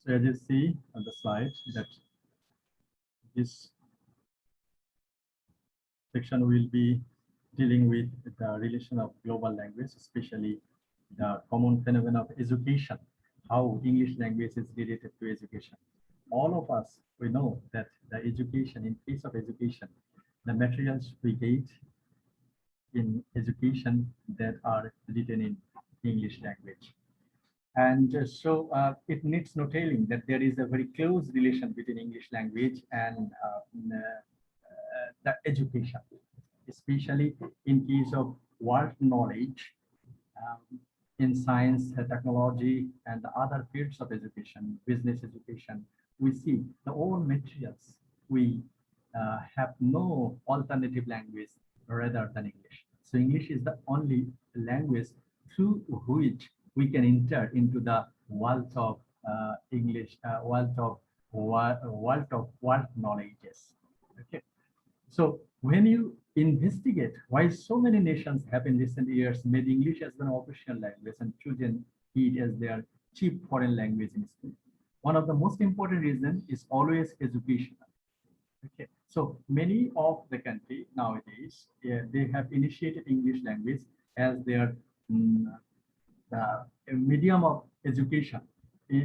So as you see on the slide that this section will be dealing with the relation of global language, especially the common phenomenon of education, how English language is related to education. All of us, we know that the education, in case of education, the materials we get in education that are written in English language. And it needs no telling that there is a very close relation between English language and the education, especially in case of world knowledge, in science, technology, and the other fields of education, business education. We see the all materials we have no alternative language rather than English. So English is the only language through which we can enter into the world of English, world of world knowledges. Okay. So when you investigate why so many nations have in recent years made English as an official language and chosen it as their chief foreign language in school, one of the most important reasons is always educational. Okay, so many of the country nowadays, they have initiated English language as their medium of education,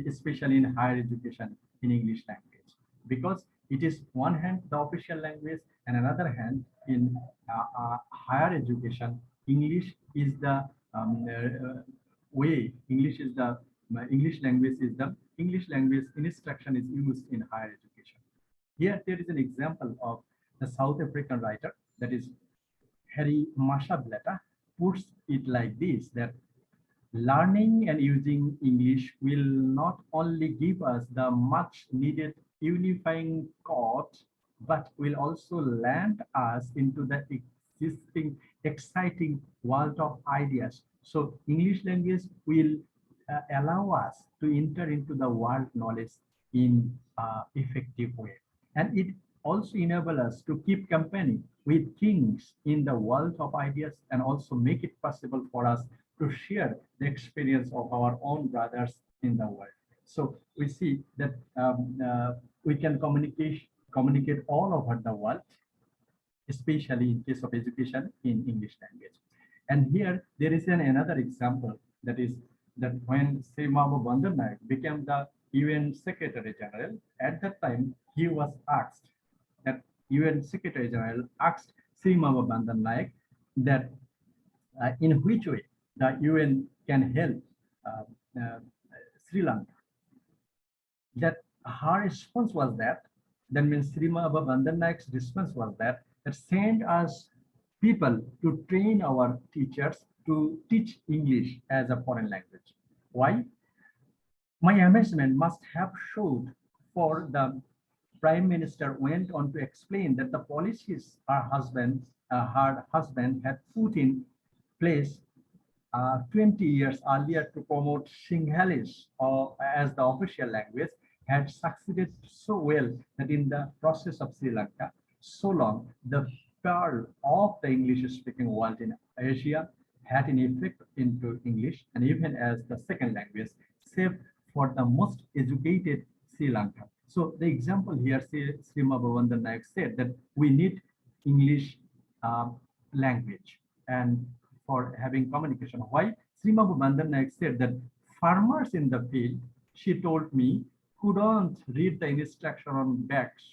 especially in higher education in English language, because it is one hand the official language and another hand in higher education, English is the way, English language is the English language instruction is used in higher education. Here there is an example of the South African writer, that is Harry Mashableta, puts it like this, that learning and using English will not only give us the much needed unifying code, but will also land us into the existing exciting world of ideas. So English language will allow us to enter into the world knowledge in effective way. And it also enable us to keep company with kings in the world of ideas and also make it possible for us to share the experience of our own brothers in the world. So we see that we can communicate all over the world, especially in case of education in English language. And here there is another example, that is that when Srimama Bandar became the UN Secretary General, at that time he was asked, that UN Secretary General asked Srimama Bandar that in which way the UN can help uh, uh, Sri Lanka. That her response was that means Srimama Bandar response was that send us people to train our teachers to teach English as a foreign language. Why? My amazement must have showed, for the Prime Minister went on to explain that the policies her husband had put in place 20 years earlier to promote Sinhalese as the official language had succeeded so well that in the process of Sri Lanka, so long the pearl of the English-speaking world in Asia had an effect into English, and even as the second language, save for the most educated Sri Lanka. So the example here, Srimama Bandar Naik said that we need English language and for having communication. Why? Srimama Bandar Naik said that farmers in the field, she told me, couldn't read the instruction on bags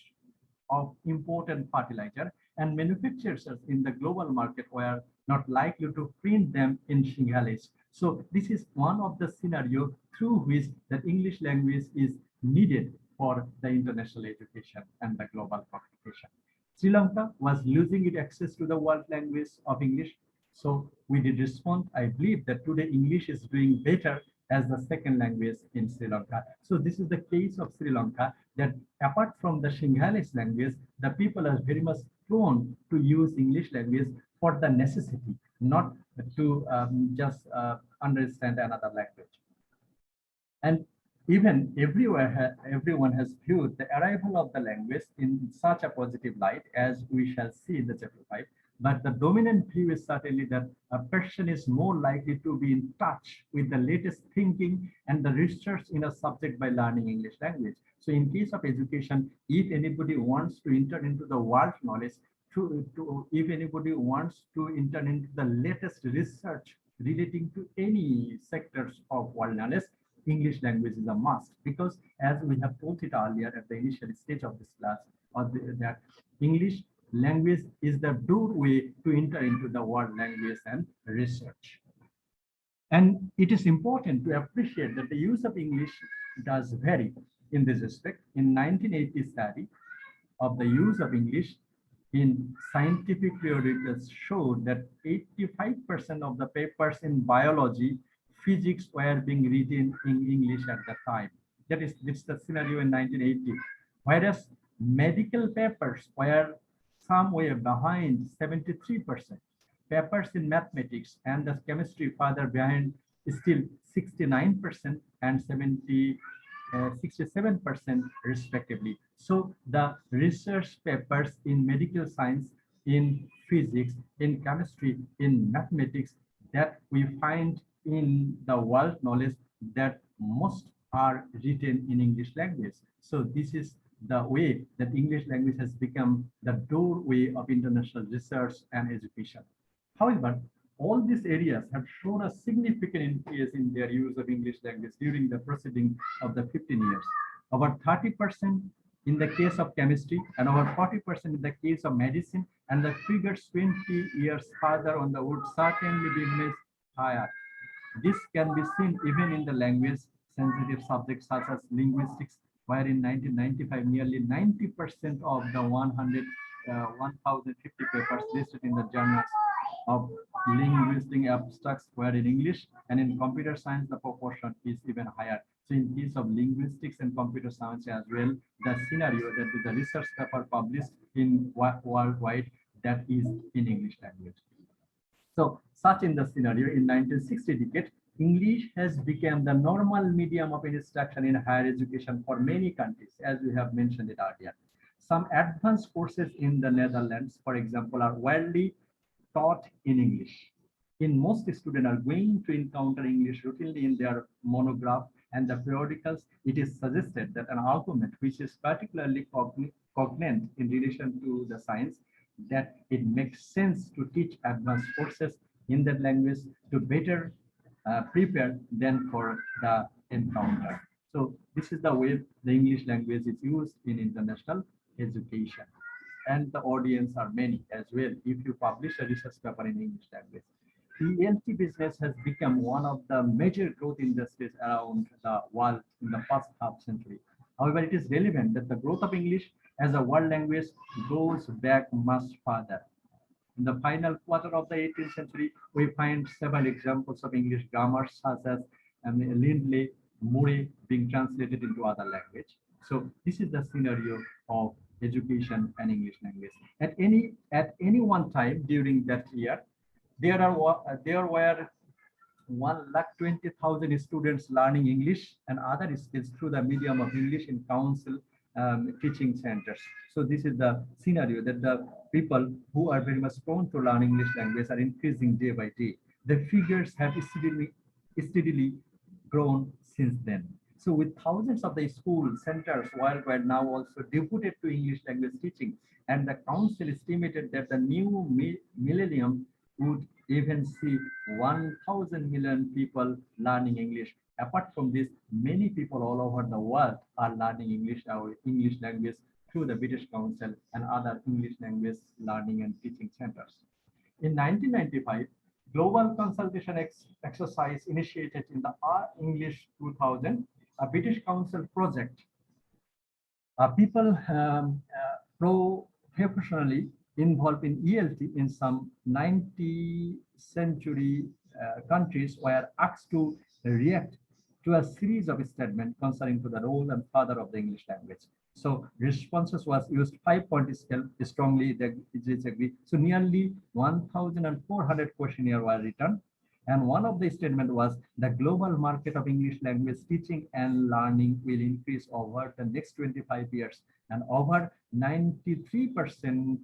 of important fertilizer, and manufacturers in the global market were not likely to print them in Sinhalese. So this is one of the scenario through which the English language is needed for the international education and the global communication. Sri Lanka was losing its access to the world language of English. So we did respond. I believe that today English is doing better as the second language in Sri Lanka. So this is the case of Sri Lanka, that apart from the Sinhalese language, the people are very much prone to use English language for the necessity, not to just understand another language. And even everyone has viewed the arrival of the language in such a positive light, as we shall see in the chapter 5. But the dominant view is certainly that a person is more likely to be in touch with the latest thinking and the research in a subject by learning English language. So in case of education, if anybody wants to enter into the world knowledge, if anybody wants to enter into the latest research relating to any sectors of world knowledge, English language is a must, because as we have told it earlier at the initial stage of this class, that English language is the doorway to enter into the world language and research. And it is important to appreciate that the use of English does vary in this respect. In 1980 study of the use of English in scientific periodicals showed that 85% of the papers in biology, physics were being written in English at the time. That is, this is the scenario in 1980. Whereas medical papers were somewhere behind 73%. Papers in mathematics and the chemistry further behind is still 69% and 67% respectively. So the research papers in medical science, in physics, in chemistry, in mathematics that we find in the world knowledge, that most are written in English language. So this is the way that English language has become the doorway of international research and education. However, all these areas have shown a significant increase in their use of English language during the preceding of the 15 years. About 30% in the case of chemistry and over 40% in the case of medicine, and the figures 20 years further on the would certainly be much higher. This can be seen even in the language sensitive subjects such as linguistics, where in 1995 nearly 90% of the 1050 papers listed in the journals of linguistic abstracts were in English, and in computer science the proportion is even higher. So in case of linguistics and computer science as well, the scenario that the research paper published in worldwide, that is in English language. So such in the scenario in 1960 decade, English has become the normal medium of instruction in higher education for many countries, as we have mentioned it earlier. Some advanced courses in the Netherlands, for example, are widely taught in English. In most students are going to encounter English routinely in their monograph and the periodicals. It is suggested that an argument which is particularly cognate in relation to the science, that it makes sense to teach advanced courses in that language to better prepare them for the encounter. So this is the way the English language is used in international education. And the audience are many as well if you publish a research paper in English language. The ELT business has become one of the major growth industries around the world in the first half century. However, it is relevant that the growth of English as a world language goes back much further. In the final quarter of the 18th century, we find several examples of English grammar such as Lindley, Murray being translated into other language. So this is the scenario of education and English language. At any one time during that year, there were 1,20,000 students learning English and other skills through the medium of English in council teaching centers. So this is the scenario that the people who are very much prone to learn English language are increasing day by day. The figures have steadily grown since then. So with thousands of the school centers worldwide now also devoted to English language teaching, and the council estimated that the new millennium would even see 1,000 million people learning English. Apart from this, many people all over the world are learning English language through the British Council and other English language learning and teaching centers. In 1995, global consultation exercise initiated in the English 2000, a British Council project. People professionally involved in ELT in some 90th century countries were asked to react to a series of statements concerning to the role and father of the English language. So responses was used 5-point scale, strongly disagree. So nearly 1,400 questionnaires were written. And one of the statement was the global market of English language teaching and learning will increase over the next 25 years. And over 93%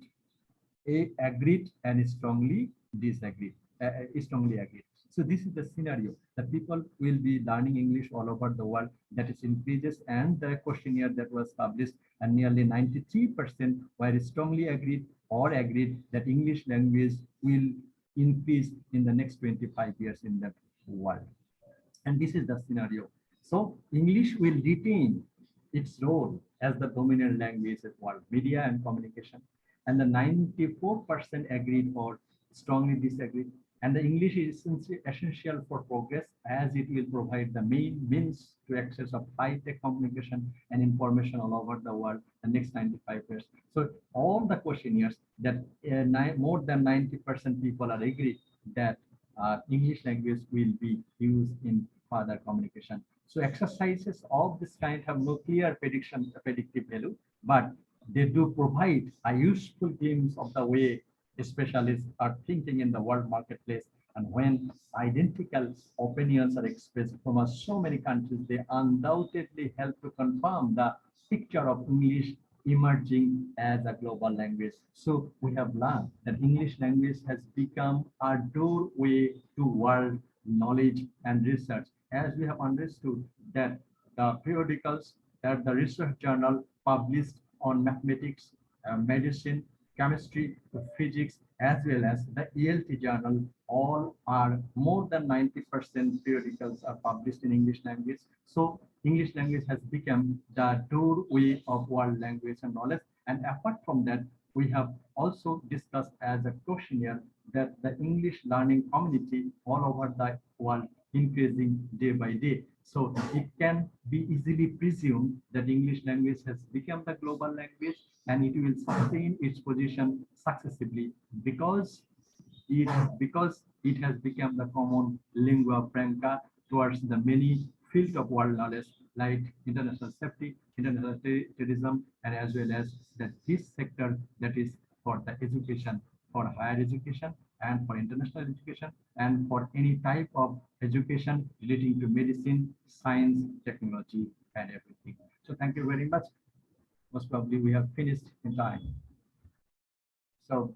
agreed and strongly disagreed, strongly agreed. So this is the scenario. The people will be learning English all over the world. That is increases, and the questionnaire that was published, and nearly 93% were strongly agreed or agreed that English language will increase in the next 25 years in the world. And this is the scenario. So English will retain its role as the dominant language of world media and communication. And the 94% agreed or strongly disagreed. And the English is essential for progress, as it will provide the main means to access of high-tech communication and information all over the world the next 95 years. So all the questionnaires that more than 90% people are agreed that English language will be used in further communication. So exercises of this kind have no clear predictive value, but they do provide a useful glimpse of the way specialists are thinking in the world marketplace. And when identical opinions are expressed from so many countries, they undoubtedly help to confirm the picture of English emerging as a global language. So we have learned that English language has become a doorway to world knowledge and research, as we have understood that the periodicals, that the research journal published on mathematics, medicine, chemistry, physics, as well as the ELT journal, all are more than 90% periodicals are published in English language. So English language has become the doorway of world language and knowledge. And apart from that, we have also discussed as a questionnaire that the English learning community all over the world increasing day by day. So it can be easily presumed that English language has become the global language, and it will sustain its position successively because it has become the common lingua franca towards the many fields of world knowledge like international safety, international terrorism, and as well as that this sector that is for the education, for higher education and for international education and for any type of education relating to medicine, science, technology, and everything. So thank you very much. Most probably we have finished in time. So